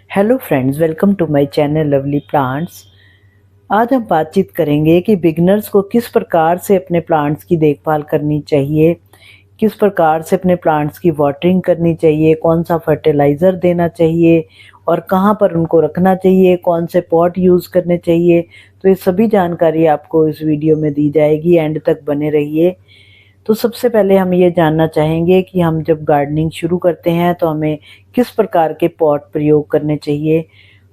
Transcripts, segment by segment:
Hello friends, welcome to my channel lovely plants. आज हम बातचीत करेंगे कि बिगनर्स को किस प्रकार से अपने प्लांट्स की देखभाल करनी चाहिए, किस प्रकार से अपने प्लांट्स की वाटरिंग करनी चाहिए, कौन सा फर्टिलाइज़र देना चाहिए और कहाँ पर उनको रखना चाहिए, कौन से पॉट यूज़ करने चाहिए। तो ये सभी जानकारी आपको इस वीडियो में दी जाएगी, एंड तक बने रहिए। तो सबसे पहले हम ये जानना चाहेंगे कि हम जब गार्डनिंग शुरू करते हैं तो हमें किस प्रकार के पॉट प्रयोग करने चाहिए।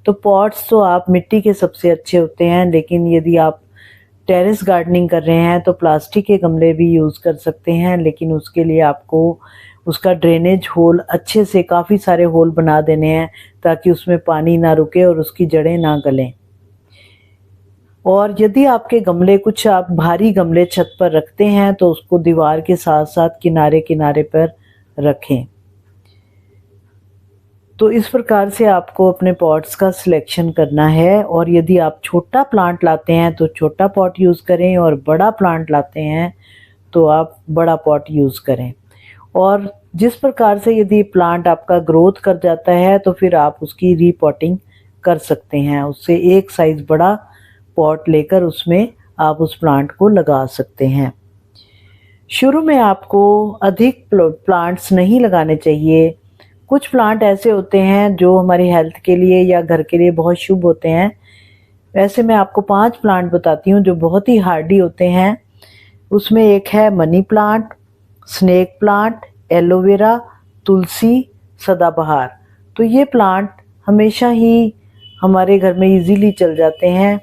तो पॉट्स तो आप मिट्टी के सबसे अच्छे होते हैं, लेकिन यदि आप टेरेस गार्डनिंग कर रहे हैं तो प्लास्टिक के गमले भी यूज़ कर सकते हैं, लेकिन उसके लिए आपको उसका ड्रेनेज होल अच्छे से काफ़ी सारे होल बना देने हैं ताकि उसमें पानी ना रुके और उसकी जड़ें ना गलें। और यदि आपके गमले कुछ आप भारी गमले छत पर रखते हैं तो उसको दीवार के साथ साथ किनारे किनारे पर रखें। तो इस प्रकार से आपको अपने पॉट्स का सिलेक्शन करना है। और यदि आप छोटा प्लांट लाते हैं तो छोटा पॉट यूज़ करें, और बड़ा प्लांट लाते हैं तो आप बड़ा पॉट यूज़ करें। और जिस प्रकार से यदि प्लांट आपका ग्रोथ कर जाता है तो फिर आप उसकी रीपॉटिंग कर सकते हैं। उससे एक साइज़ बड़ा पॉट लेकर उसमें आप उस प्लांट को लगा सकते हैं। शुरू में आपको अधिक प्लांट्स नहीं लगाने चाहिए। कुछ प्लांट ऐसे होते हैं जो हमारी हेल्थ के लिए या घर के लिए बहुत शुभ होते हैं। वैसे मैं आपको 5 प्लांट बताती हूँ जो बहुत ही हार्डी होते हैं। उसमें एक है money plant, snake plant, aloe vera, तुलसी, सदाबहार। तो ये प्लांट हमेशा ही हमारे घर में इजीली चल जाते हैं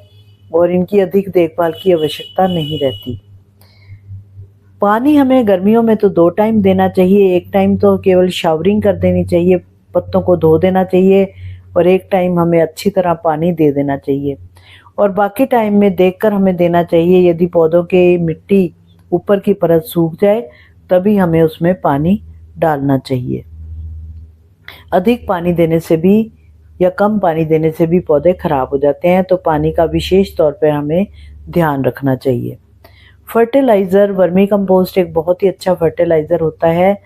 और इनकी अधिक देखभाल की आवश्यकता नहीं रहती। पानी हमें गर्मियों में तो 2 टाइम देना चाहिए। एक टाइम तो केवल शावरिंग कर देनी चाहिए, पत्तों को धो देना चाहिए, और एक टाइम हमें अच्छी तरह पानी दे देना चाहिए। और बाकी टाइम में देखकर हमें देना चाहिए। यदि पौधों के मिट्टी ऊपर की परत सूख जाए तभी हमें उसमें पानी डालना चाहिए। अधिक पानी देने से भी या कम पानी देने से भी पौधे खराब हो जाते हैं, तो पानी का विशेष तौर पर हमें ध्यान रखना चाहिए। फर्टिलाइज़र, वर्मी कंपोस्ट एक बहुत ही अच्छा फर्टिलाइज़र होता है।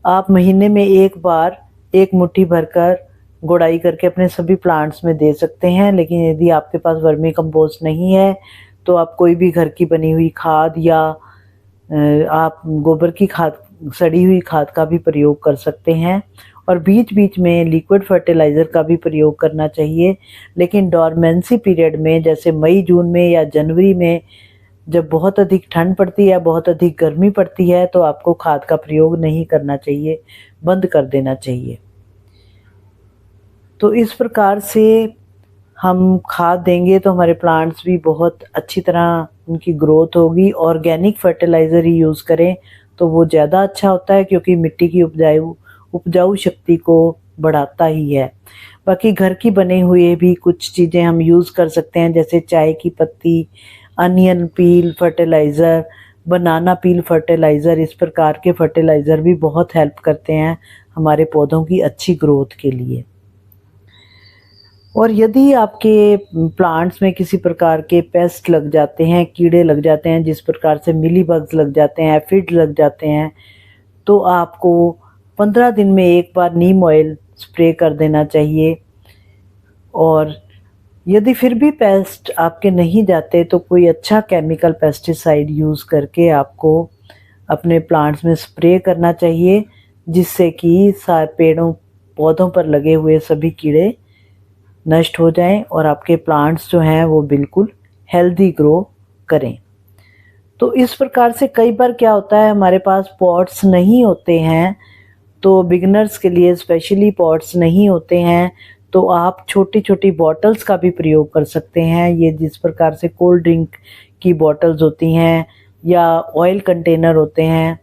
आप महीने में एक बार एक मुट्ठी भरकर गुड़ाई करके अपने सभी प्लांट्स में दे सकते हैं। लेकिन यदि आपके पास वर्मी कंपोस्ट नहीं है तो आप कोई भी घर की बनी हुई खाद या आप गोबर की खाद, सड़ी हुई खाद का भी प्रयोग कर सकते हैं। और बीच बीच में लिक्विड फर्टिलाइज़र का भी प्रयोग करना चाहिए। लेकिन डॉर्मेंसी पीरियड में, जैसे मई जून में या जनवरी में, जब बहुत अधिक ठंड पड़ती है, बहुत अधिक गर्मी पड़ती है, तो आपको खाद का प्रयोग नहीं करना चाहिए, बंद कर देना चाहिए। तो इस प्रकार से हम खाद देंगे तो हमारे प्लांट्स भी बहुत अच्छी तरह उनकी ग्रोथ होगी। ऑर्गेनिक फर्टिलाइज़र ही यूज़ करें तो वो ज़्यादा अच्छा होता है, क्योंकि मिट्टी की उपजाऊ शक्ति को बढ़ाता ही है। बाकी घर की बने हुए भी कुछ चीज़ें हम यूज़ कर सकते हैं, जैसे चाय की पत्ती, अनियन पील फर्टिलाइज़र, बनाना पील फर्टिलाइज़र। इस प्रकार के फर्टिलाइज़र भी बहुत हेल्प करते हैं हमारे पौधों की अच्छी ग्रोथ के लिए। और यदि आपके प्लांट्स में किसी प्रकार के पेस्ट लग जाते हैं, कीड़े लग जाते हैं, जिस प्रकार से मिली बग्स लग जाते हैं, एफिड लग जाते हैं, तो आपको 15 दिन में एक बार नीम ऑयल स्प्रे कर देना चाहिए। और यदि फिर भी पेस्ट आपके नहीं जाते तो कोई अच्छा केमिकल पेस्टिसाइड यूज़ करके आपको अपने प्लांट्स में स्प्रे करना चाहिए, जिससे कि पौधों पर लगे हुए सभी कीड़े नष्ट हो जाएं और आपके प्लांट्स जो हैं वो बिल्कुल हेल्दी ग्रो करें। तो इस प्रकार से कई बार क्या होता है, हमारे पास पॉट्स नहीं होते हैं, तो बिगिनर्स के लिए स्पेशली पॉट्स नहीं होते हैं, तो आप छोटी छोटी बॉटल्स का भी प्रयोग कर सकते हैं। ये जिस प्रकार से कोल्ड ड्रिंक की बॉटल्स होती हैं या ऑयल कंटेनर होते हैं,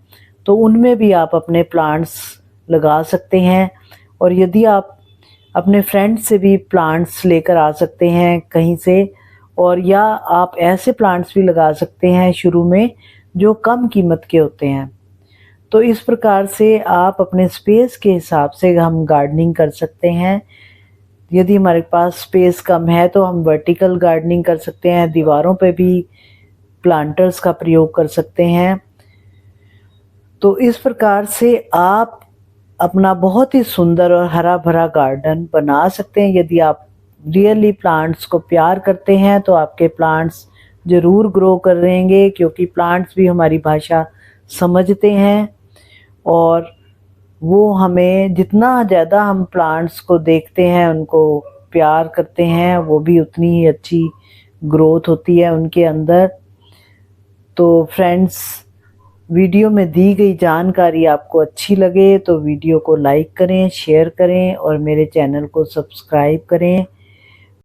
तो उनमें भी आप अपने प्लांट्स लगा सकते हैं। और यदि आप अपने फ्रेंड्स से भी प्लांट्स लेकर आ सकते हैं कहीं से, और या आप ऐसे प्लांट्स भी लगा सकते हैं शुरू में जो कम कीमत के होते हैं। तो इस प्रकार से आप अपने स्पेस के हिसाब से हम गार्डनिंग कर सकते हैं। यदि हमारे पास स्पेस कम है तो हम वर्टिकल गार्डनिंग कर सकते हैं, दीवारों पे भी प्लांटर्स का प्रयोग कर सकते हैं। तो इस प्रकार से आप अपना बहुत ही सुंदर और हरा भरा गार्डन बना सकते हैं। यदि आप रियली प्लांट्स को प्यार करते हैं तो आपके प्लांट्स ज़रूर ग्रो करेंगे, क्योंकि प्लांट्स भी हमारी भाषा समझते हैं और वो हमें जितना ज़्यादा हम प्लांट्स को देखते हैं, उनको प्यार करते हैं, वो भी उतनी ही अच्छी ग्रोथ होती है उनके अंदर। तो फ्रेंड्स, वीडियो में दी गई जानकारी आपको अच्छी लगे तो वीडियो को लाइक करें, शेयर करें और मेरे चैनल को सब्सक्राइब करें।